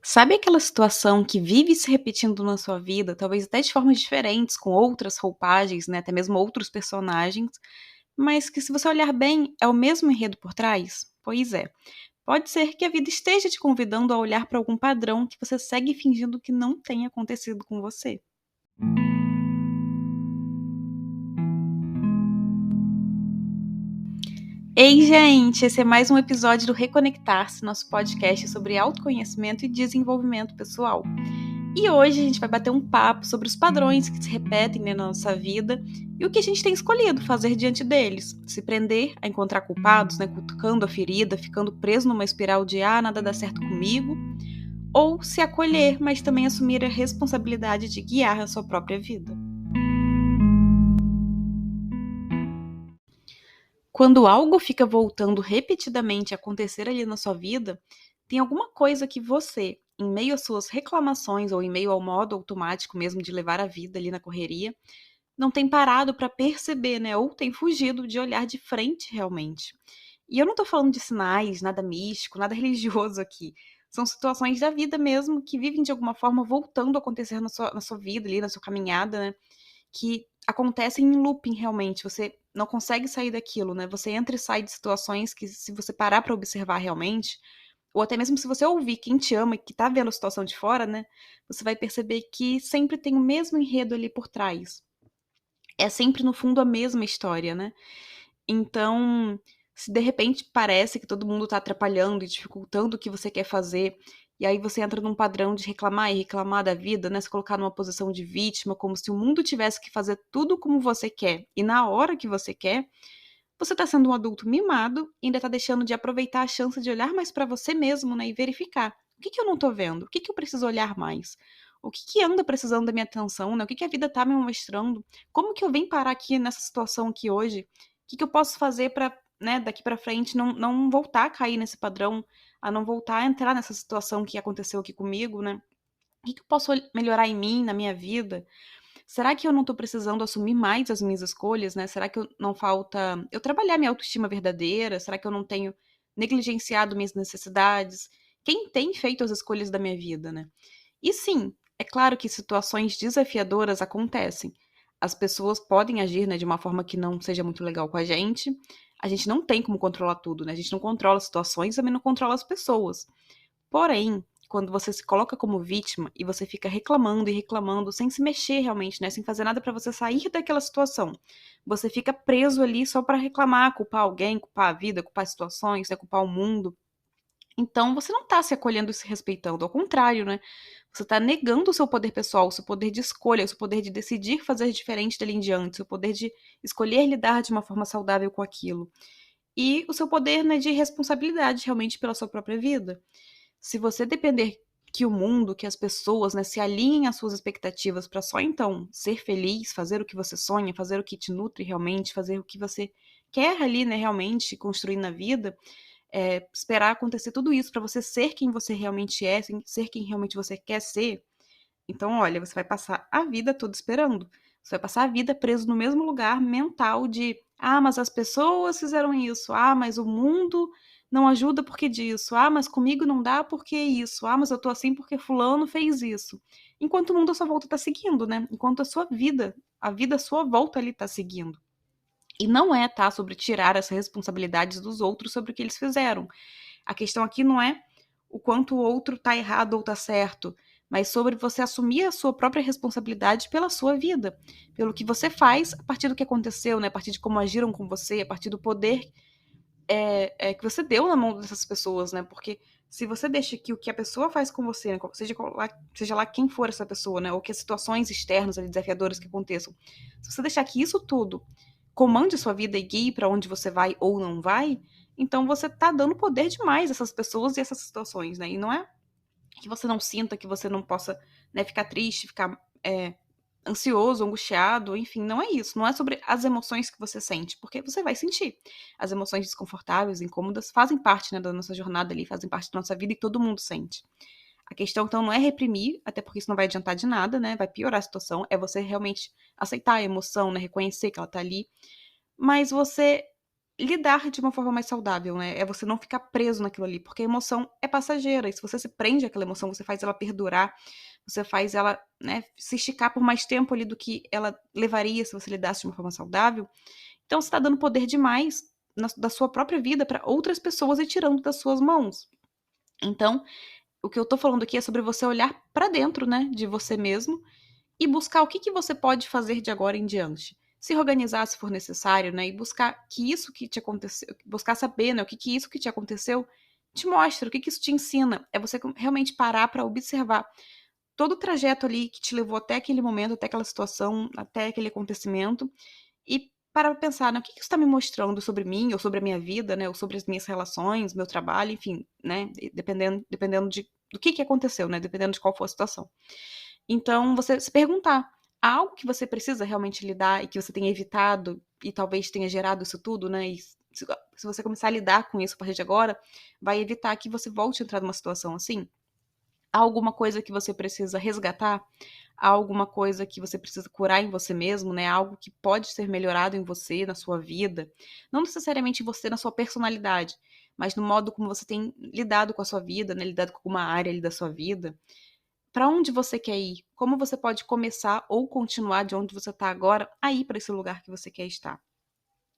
Sabe aquela situação que vive se repetindo na sua vida, talvez até de formas diferentes, com outras roupagens, né, até mesmo outros personagens, mas que se você olhar bem, é o mesmo enredo por trás? Pois é. Pode ser que a vida esteja te convidando a olhar para algum padrão que você segue fingindo que não tem acontecido com você. Ei, gente! Esse é mais um episódio do Reconectar-se, nosso podcast sobre autoconhecimento e desenvolvimento pessoal. E hoje a gente vai bater um papo sobre os padrões que se repetem, né, na nossa vida e o que a gente tem escolhido fazer diante deles. Se prender a encontrar culpados, né, cutucando a ferida, ficando preso numa espiral de nada dá certo comigo, ou se acolher, mas também assumir a responsabilidade de guiar a sua própria vida. Quando algo fica voltando repetidamente a acontecer ali na sua vida, tem alguma coisa que você, em meio às suas reclamações ou em meio ao modo automático mesmo de levar a vida ali na correria, não tem parado para perceber, né, ou tem fugido de olhar de frente realmente. E eu não tô falando de sinais, nada místico, nada religioso aqui. São situações da vida mesmo que vivem de alguma forma voltando a acontecer na sua vida ali, na sua caminhada, né? Que acontecem em looping realmente, você não consegue sair daquilo, né? Você entra e sai de situações que, se você parar para observar realmente, ou até mesmo se você ouvir quem te ama e que tá vendo a situação de fora, né? Você vai perceber que sempre tem o mesmo enredo ali por trás. É sempre, no fundo, a mesma história, né? Então, se de repente parece que todo mundo tá atrapalhando e dificultando o que você quer fazer, e aí você entra num padrão de reclamar e reclamar da vida, né? Se colocar numa posição de vítima, como se o mundo tivesse que fazer tudo como você quer e na hora que você quer, você tá sendo um adulto mimado e ainda tá deixando de aproveitar a chance de olhar mais pra você mesmo, né? E verificar. O que que eu não tô vendo? O que que eu preciso olhar mais? O que que anda precisando da minha atenção, né? O que que a vida tá me mostrando? Como que eu vim parar aqui nessa situação aqui hoje? O que que eu posso fazer pra, né, daqui pra frente não voltar a cair nesse padrão, a não voltar a entrar nessa situação que aconteceu aqui comigo, né? O que que eu posso melhorar em mim, na minha vida? Será que eu não tô precisando assumir mais as minhas escolhas, né? Será que não falta eu trabalhar minha autoestima verdadeira? Será que eu não tenho negligenciado minhas necessidades? Quem tem feito as escolhas da minha vida, né? E sim, é claro que situações desafiadoras acontecem. As pessoas podem agir, né, de uma forma que não seja muito legal com a gente. A gente não tem como controlar tudo, né? A gente não controla as situações, também não controla as pessoas. Porém, quando você se coloca como vítima e você fica reclamando e reclamando sem se mexer realmente, né, sem fazer nada pra você sair daquela situação, você fica preso ali só pra reclamar, culpar alguém, culpar a vida, culpar situações, né, culpar o mundo. Então você não tá se acolhendo e se respeitando, ao contrário, né? Você tá negando o seu poder pessoal, o seu poder de escolha, o seu poder de decidir fazer diferente dali em diante, o seu poder de escolher lidar de uma forma saudável com aquilo. E o seu poder, né, de responsabilidade realmente pela sua própria vida. Se você depender que o mundo, que as pessoas, né, se alinhem às suas expectativas para só então ser feliz, fazer o que você sonha, fazer o que te nutre realmente, fazer o que você quer ali, né, realmente construir na vida, esperar acontecer tudo isso para você ser quem você realmente é, ser quem realmente você quer ser, então, olha, você vai passar a vida toda esperando. Você vai passar a vida preso no mesmo lugar mental de: "Ah, mas as pessoas fizeram isso. Ah, mas o mundo não ajuda porque disso. Ah, mas comigo não dá porque isso. Ah, mas eu tô assim porque fulano fez isso". Enquanto o mundo à sua volta tá seguindo, né, enquanto a vida à sua volta ali tá seguindo. E não é, tá, sobre tirar as responsabilidades dos outros sobre o que eles fizeram. A questão aqui não é o quanto o outro tá errado ou tá certo, mas sobre você assumir a sua própria responsabilidade pela sua vida, pelo que você faz a partir do que aconteceu, né? A partir de como agiram com você, a partir do poder que você deu na mão dessas pessoas, né? Porque se você deixa que o que a pessoa faz com você, né, seja lá quem for essa pessoa, né? Ou que as situações externas ali, desafiadoras que aconteçam, se você deixar que isso tudo comande a sua vida e guie para onde você vai ou não vai, então você tá dando poder demais a essas pessoas e essas situações, né? E não é que você não sinta, que você não possa, né, ficar triste, ficar ansioso, angustiado, enfim, não é isso. Não é sobre as emoções que você sente, porque você vai sentir. As emoções desconfortáveis, incômodas, fazem parte, né, da nossa jornada ali, fazem parte da nossa vida e todo mundo sente. A questão, então, não é reprimir, até porque isso não vai adiantar de nada, né? Vai piorar a situação. É você realmente aceitar a emoção, né? Reconhecer que ela tá ali. Mas você lidar de uma forma mais saudável, né? É você não ficar preso naquilo ali, porque a emoção é passageira, e se você se prende àquela emoção, você faz ela perdurar, você faz ela, né, se esticar por mais tempo ali do que ela levaria se você lidasse de uma forma saudável. Então você está dando poder demais da sua própria vida para outras pessoas e tirando das suas mãos. Então, o que eu tô falando aqui é sobre você olhar para dentro, né, de você mesmo e buscar o que que você pode fazer de agora em diante. Se organizar se for necessário, né, e buscar que isso que te aconteceu, buscar saber, né, o que que isso que te aconteceu te mostra, o que que isso te ensina. É você realmente parar para observar todo o trajeto ali que te levou até aquele momento, até aquela situação, até aquele acontecimento e parar pra pensar, né, o que que isso tá me mostrando sobre mim, ou sobre a minha vida, né, ou sobre as minhas relações, meu trabalho, enfim, né, dependendo do que aconteceu, né, dependendo de qual for a situação. Então, você se perguntar: há algo que você precisa realmente lidar e que você tenha evitado e talvez tenha gerado isso tudo, né? E se você começar a lidar com isso a partir de agora, vai evitar que você volte a entrar numa situação assim. Há alguma coisa que você precisa resgatar? Há alguma coisa que você precisa curar em você mesmo, né? Algo que pode ser melhorado em você, na sua vida. Não necessariamente em você, na sua personalidade, mas no modo como você tem lidado com a sua vida, né? Lidado com alguma área ali da sua vida. Para onde você quer ir? Como você pode começar ou continuar de onde você está agora a ir para esse lugar que você quer estar?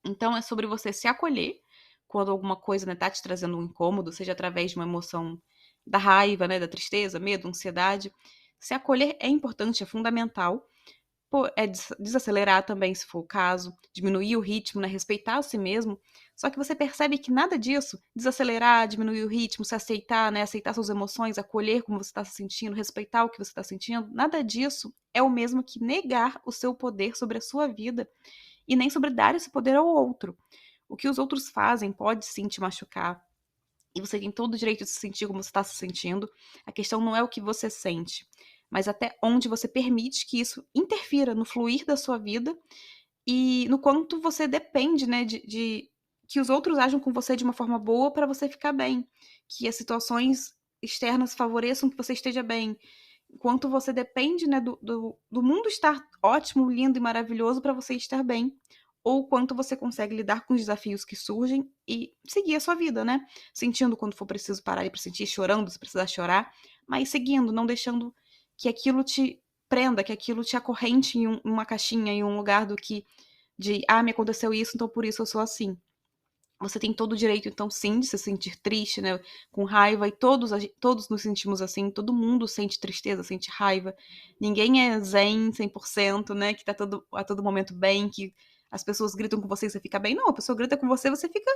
Então é sobre você se acolher quando alguma coisa, né, tá te trazendo um incômodo, seja através de uma emoção da raiva, né, da tristeza, medo, ansiedade. Se acolher é importante, é fundamental. Pô, é desacelerar também, se for o caso, diminuir o ritmo, né, respeitar a si mesmo. Só que você percebe que nada disso, desacelerar, diminuir o ritmo, se aceitar, né, aceitar suas emoções, acolher como você está se sentindo, respeitar o que você está sentindo, nada disso é o mesmo que negar o seu poder sobre a sua vida e nem sobre dar esse poder ao outro. O que os outros fazem pode sim te machucar, e você tem todo o direito de se sentir como você está se sentindo. A questão não é o que você sente, mas até onde você permite que isso interfira no fluir da sua vida e no quanto você depende, né, de que os outros ajam com você de uma forma boa para você ficar bem, que as situações externas favoreçam que você esteja bem. Enquanto você depende, né, do mundo estar ótimo, lindo e maravilhoso para você estar bem, ou quanto você consegue lidar com os desafios que surgem e seguir a sua vida, né? Sentindo quando for preciso parar e para sentir, chorando se precisar chorar, mas seguindo, não deixando que aquilo te prenda, que aquilo te acorrente em uma caixinha, em um lugar do que de, ah, me aconteceu isso, então por isso eu sou assim. Você tem todo o direito, então, sim, de se sentir triste, né, com raiva, e todos nos sentimos assim, todo mundo sente tristeza, sente raiva. Ninguém é zen 100%, né, que tá a todo momento bem, que as pessoas gritam com você e você fica bem. Não, a pessoa grita com você, você fica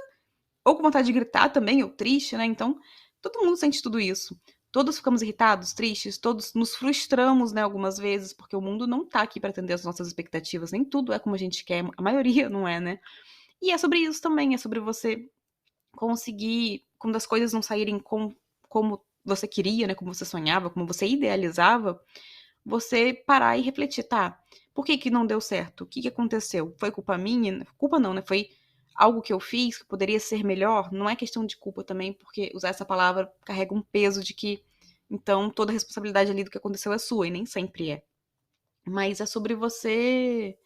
ou com vontade de gritar também, ou triste, né? Então, todo mundo sente tudo isso. Todos ficamos irritados, tristes, todos nos frustramos, né, algumas vezes, porque o mundo não tá aqui para atender as nossas expectativas, nem tudo é como a gente quer, a maioria não é, né? E é sobre isso também, é sobre você conseguir, quando as coisas não saírem como você queria, né, como você sonhava, como você idealizava, você parar e refletir, tá? Por que que não deu certo? O que que aconteceu? Foi culpa minha? Culpa não, né? Foi algo que eu fiz que poderia ser melhor? Não é questão de culpa também, porque usar essa palavra carrega um peso de que, então, toda a responsabilidade ali do que aconteceu é sua, e nem sempre é. Mas é sobre você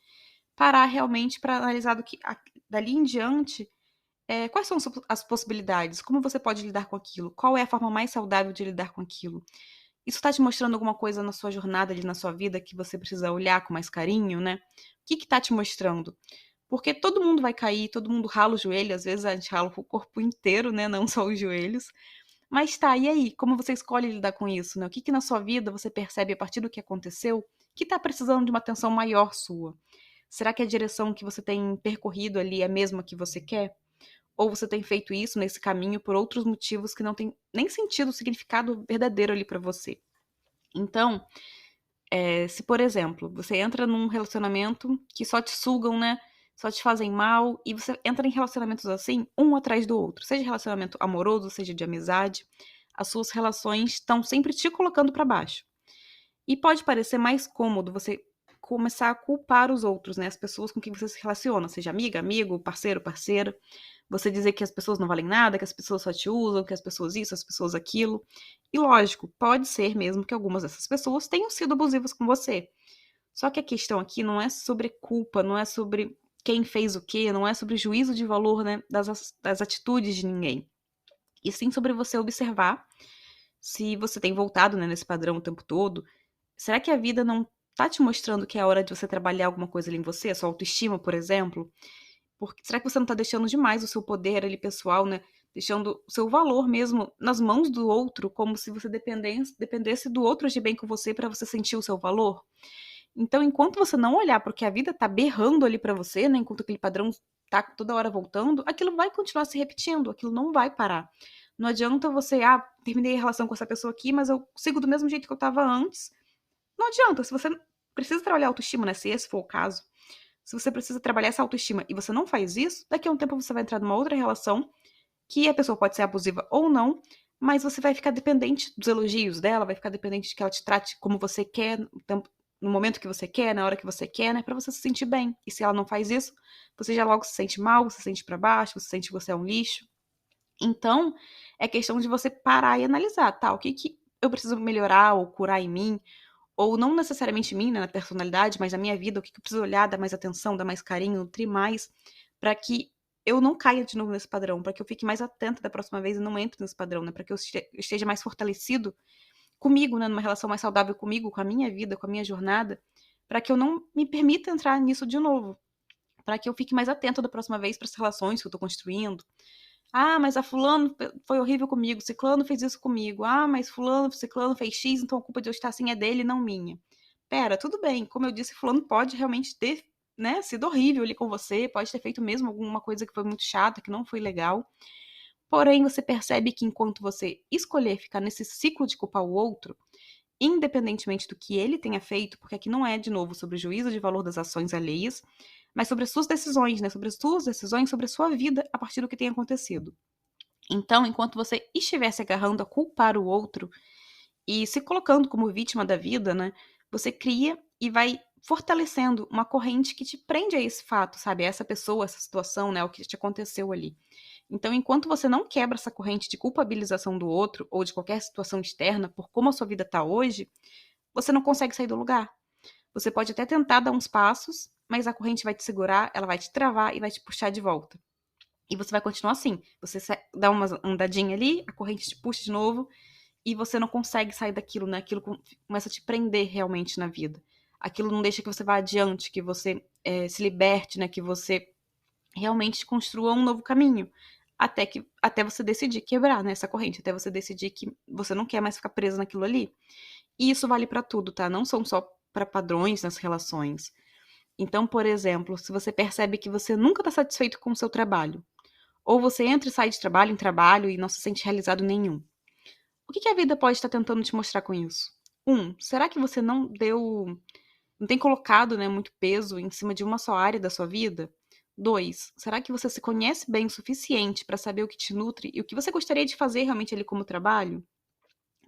parar realmente para analisar dali em diante quais são as possibilidades, como você pode lidar com aquilo, qual é a forma mais saudável de lidar com aquilo. Isso está te mostrando alguma coisa na sua jornada ali na sua vida que você precisa olhar com mais carinho, né? O que está te mostrando? Porque todo mundo vai cair, todo mundo rala o joelho, às vezes a gente rala o corpo inteiro, né? Não só os joelhos. Mas tá, e aí? Como você escolhe lidar com isso, né? O que que na sua vida você percebe a partir do que aconteceu que está precisando de uma atenção maior sua? Será que a direção que você tem percorrido ali é a mesma que você quer? Ou você tem feito isso nesse caminho por outros motivos que não tem nem sentido, significado verdadeiro ali pra você? Então, se por exemplo, você entra num relacionamento que só te sugam, né? Só te fazem mal, e você entra em relacionamentos assim, um atrás do outro, seja relacionamento amoroso, seja de amizade, as suas relações estão sempre te colocando pra baixo. E pode parecer mais cômodo você começar a culpar os outros, né? As pessoas com quem você se relaciona, seja amiga, amigo, parceiro, parceira. Você dizer que as pessoas não valem nada, que as pessoas só te usam, que as pessoas isso, as pessoas aquilo. E lógico, pode ser mesmo que algumas dessas pessoas tenham sido abusivas com você. Só que a questão aqui não é sobre culpa, não é sobre quem fez o quê, não é sobre juízo de valor, né, das atitudes de ninguém. E sim sobre você observar se você tem voltado, né, nesse padrão o tempo todo. Será que a vida não tá te mostrando que é hora de você trabalhar alguma coisa ali em você, a sua autoestima, por exemplo? Porque será que você não tá deixando demais o seu poder ali pessoal, né? Deixando o seu valor mesmo nas mãos do outro, como se você dependesse do outro agir bem com você para você sentir o seu valor? Então, enquanto você não olhar para o que a vida tá berrando ali para você, né, enquanto aquele padrão tá toda hora voltando, aquilo vai continuar se repetindo, aquilo não vai parar. Não adianta você, terminei a relação com essa pessoa aqui, mas eu sigo do mesmo jeito que eu tava antes. Não adianta, se você precisa trabalhar a autoestima, né, se esse for o caso, se você precisa trabalhar essa autoestima e você não faz isso, daqui a um tempo você vai entrar numa outra relação, que a pessoa pode ser abusiva ou não, mas você vai ficar dependente dos elogios dela, vai ficar dependente de que ela te trate como você quer, no momento que você quer, na hora que você quer, né, pra você se sentir bem. E se ela não faz isso, você já logo se sente mal, você se sente pra baixo, você sente que você é um lixo. Então, é questão de você parar e analisar, tá, o que que eu preciso melhorar ou curar em mim, ou não necessariamente em mim, né, na personalidade, mas na minha vida, o que que eu preciso olhar, dar mais atenção, dar mais carinho, nutrir mais, pra que eu não caia de novo nesse padrão, pra que eu fique mais atenta da próxima vez e não entre nesse padrão, né, pra que eu esteja mais fortalecido comigo, né, numa relação mais saudável comigo, com a minha vida, com a minha jornada, pra que eu não me permita entrar nisso de novo, pra que eu fique mais atenta da próxima vez para as relações que eu tô construindo. Mas a fulano foi horrível comigo, ciclano fez isso comigo. Mas fulano, ciclano fez X, então a culpa de eu estar assim é dele, não minha. Pera, tudo bem, como eu disse, fulano pode realmente ter, né, sido horrível ali com você, pode ter feito mesmo alguma coisa que foi muito chata, que não foi legal. Porém, você percebe que enquanto você escolher ficar nesse ciclo de culpar o outro, independentemente do que ele tenha feito, porque aqui não é, de novo, sobre o juízo de valor das ações alheias, mas sobre as suas decisões, né? Sobre as suas decisões, sobre a sua vida a partir do que tem acontecido. Então, enquanto você estiver se agarrando a culpar o outro e se colocando como vítima da vida, né? Você cria e vai fortalecendo uma corrente que te prende a esse fato, sabe? A essa pessoa, essa situação, né? O que te aconteceu ali. Então, enquanto você não quebra essa corrente de culpabilização do outro ou de qualquer situação externa por como a sua vida está hoje, você não consegue sair do lugar. Você pode até tentar dar uns passos, mas a corrente vai te segurar, ela vai te travar e vai te puxar de volta. E você vai continuar assim. Você dá uma andadinha ali, a corrente te puxa de novo e você não consegue sair daquilo, né? Aquilo começa a te prender realmente na vida. Aquilo não deixa que você vá adiante, que você se liberte, né? Que você realmente construa um novo caminho. Até você decidir quebrar, né, essa corrente, até você decidir que você não quer mais ficar preso naquilo ali. E isso vale pra tudo, tá? Não são só pra padrões nas relações. Então, por exemplo, se você percebe que você nunca tá satisfeito com o seu trabalho, ou você entra e sai de trabalho em trabalho e não se sente realizado nenhum, o que que a vida pode estar tentando te mostrar com isso? Será que você não tem colocado, né, muito peso em cima de uma só área da sua vida? 2, será que você se conhece bem o suficiente para saber o que te nutre e o que você gostaria de fazer realmente ali como trabalho?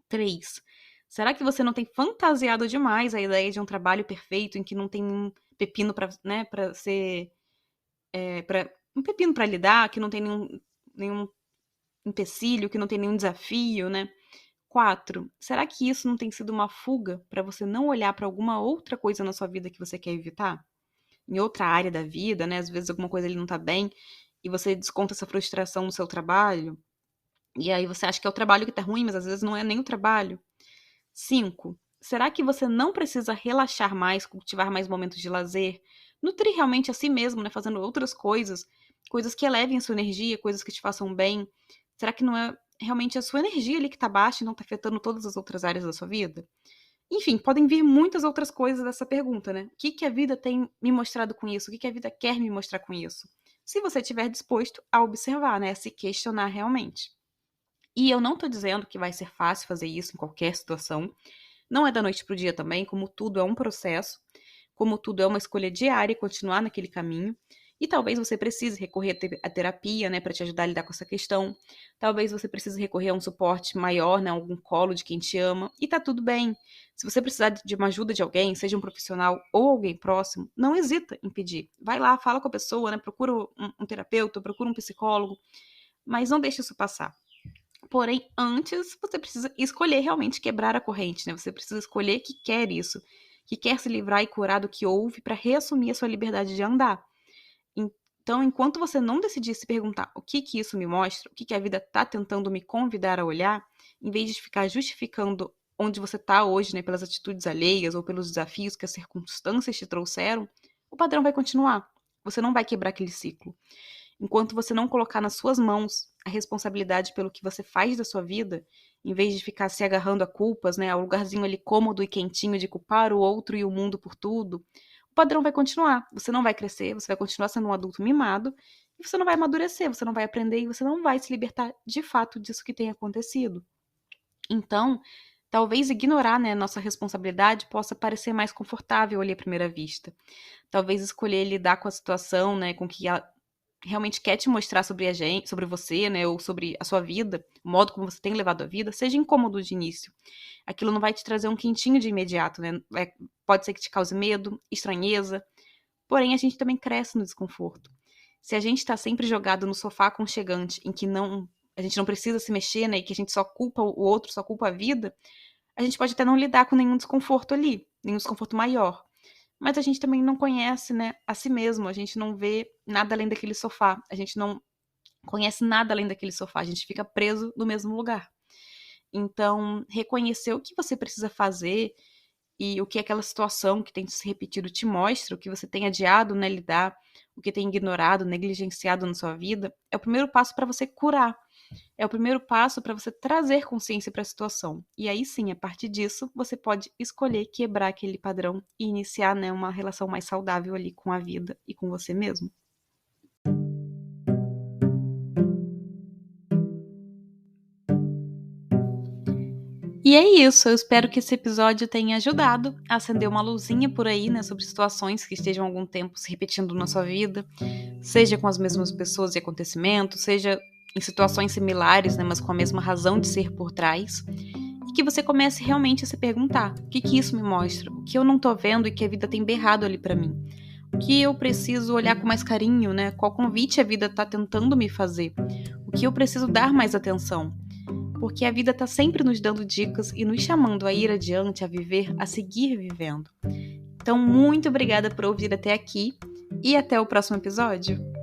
3, será que você não tem fantasiado demais a ideia de um trabalho perfeito em que não tem um pepino para, né, para ser, para um pepino para lidar, que não tem nenhum empecilho, que não tem nenhum desafio, né? 4, será que isso não tem sido uma fuga para você não olhar para alguma outra coisa na sua vida que você quer evitar? Em outra área da vida, né? Às vezes alguma coisa ali não tá bem e você desconta essa frustração no seu trabalho. E aí você acha que é o trabalho que tá ruim, mas às vezes não é nem o trabalho. 5, será que você não precisa relaxar mais, cultivar mais momentos de lazer, nutrir realmente a si mesmo, né? Fazendo outras coisas, coisas que elevem a sua energia, coisas que te façam bem? Será que não é realmente a sua energia ali que tá baixa e não tá afetando todas as outras áreas da sua vida? Enfim, podem vir muitas outras coisas dessa pergunta, né? O que que a vida tem me mostrado com isso? O que que a vida quer me mostrar com isso? Se você estiver disposto a observar, né? A se questionar realmente. E eu não tô dizendo que vai ser fácil fazer isso em qualquer situação. Não é da noite pro dia também, como tudo é um processo, como tudo é uma escolha diária e continuar naquele caminho. E talvez você precise recorrer à terapia, né, para te ajudar a lidar com essa questão. Talvez você precise recorrer a um suporte maior, né, algum colo de quem te ama. E tá tudo bem. Se você precisar de uma ajuda de alguém, seja um profissional ou alguém próximo, não hesita em pedir. Vai lá, fala com a pessoa, né, procura um terapeuta, procura um psicólogo, mas não deixe isso passar. Porém, antes você precisa escolher realmente quebrar a corrente, né? Você precisa escolher que quer isso, que quer se livrar e curar do que houve para reassumir a sua liberdade de andar. Então, enquanto você não decidir se perguntar o que isso me mostra, o que a vida está tentando me convidar a olhar, em vez de ficar justificando onde você está hoje, né, pelas atitudes alheias ou pelos desafios que as circunstâncias te trouxeram, o padrão vai continuar. Você não vai quebrar aquele ciclo. Enquanto você não colocar nas suas mãos a responsabilidade pelo que você faz da sua vida, em vez de ficar se agarrando a culpas, né, ao lugarzinho ali cômodo e quentinho de culpar o outro e o mundo por tudo, o padrão vai continuar. Você não vai crescer, você vai continuar sendo um adulto mimado, e você não vai amadurecer, você não vai aprender e você não vai se libertar de fato disso que tem acontecido. Então, talvez ignorar, né, nossa responsabilidade possa parecer mais confortável ali à primeira vista. Talvez escolher lidar com a situação, né, com que ela realmente quer te mostrar sobre a gente, sobre você, né, ou sobre a sua vida, o modo como você tem levado a vida, seja incômodo de início. Aquilo não vai te trazer um quentinho de imediato, né? Pode ser que te cause medo, estranheza, porém a gente também cresce no desconforto. Se a gente está sempre jogado no sofá aconchegante, em que a gente não precisa se mexer, né, e que a gente só culpa o outro, só culpa a vida, a gente pode até não lidar com nenhum desconforto ali, nenhum desconforto maior. Mas a gente também não conhece, né, a si mesmo, a gente não vê nada além daquele sofá, a gente não conhece nada além daquele sofá, a gente fica preso no mesmo lugar. Então, reconhecer o que você precisa fazer e o que aquela situação que tem se repetido te mostra, o que você tem adiado, né, lidar, o que tem ignorado, negligenciado na sua vida, é o primeiro passo para você curar. É o primeiro passo para você trazer consciência para a situação. E aí sim, a partir disso, você pode escolher quebrar aquele padrão e iniciar, né, uma relação mais saudável ali com a vida e com você mesmo. E é isso, eu espero que esse episódio tenha ajudado a acender uma luzinha por aí, né, sobre situações que estejam há algum tempo se repetindo na sua vida, seja com as mesmas pessoas e acontecimentos, seja em situações similares, né, mas com a mesma razão de ser por trás, e que você comece realmente a se perguntar: o que isso me mostra? O que eu não tô vendo e que a vida tem berrado ali pra mim? O que eu preciso olhar com mais carinho, né? Qual convite a vida tá tentando me fazer? O que eu preciso dar mais atenção? Porque a vida tá sempre nos dando dicas e nos chamando a ir adiante, a viver, a seguir vivendo. Então, muito obrigada por ouvir até aqui e até o próximo episódio.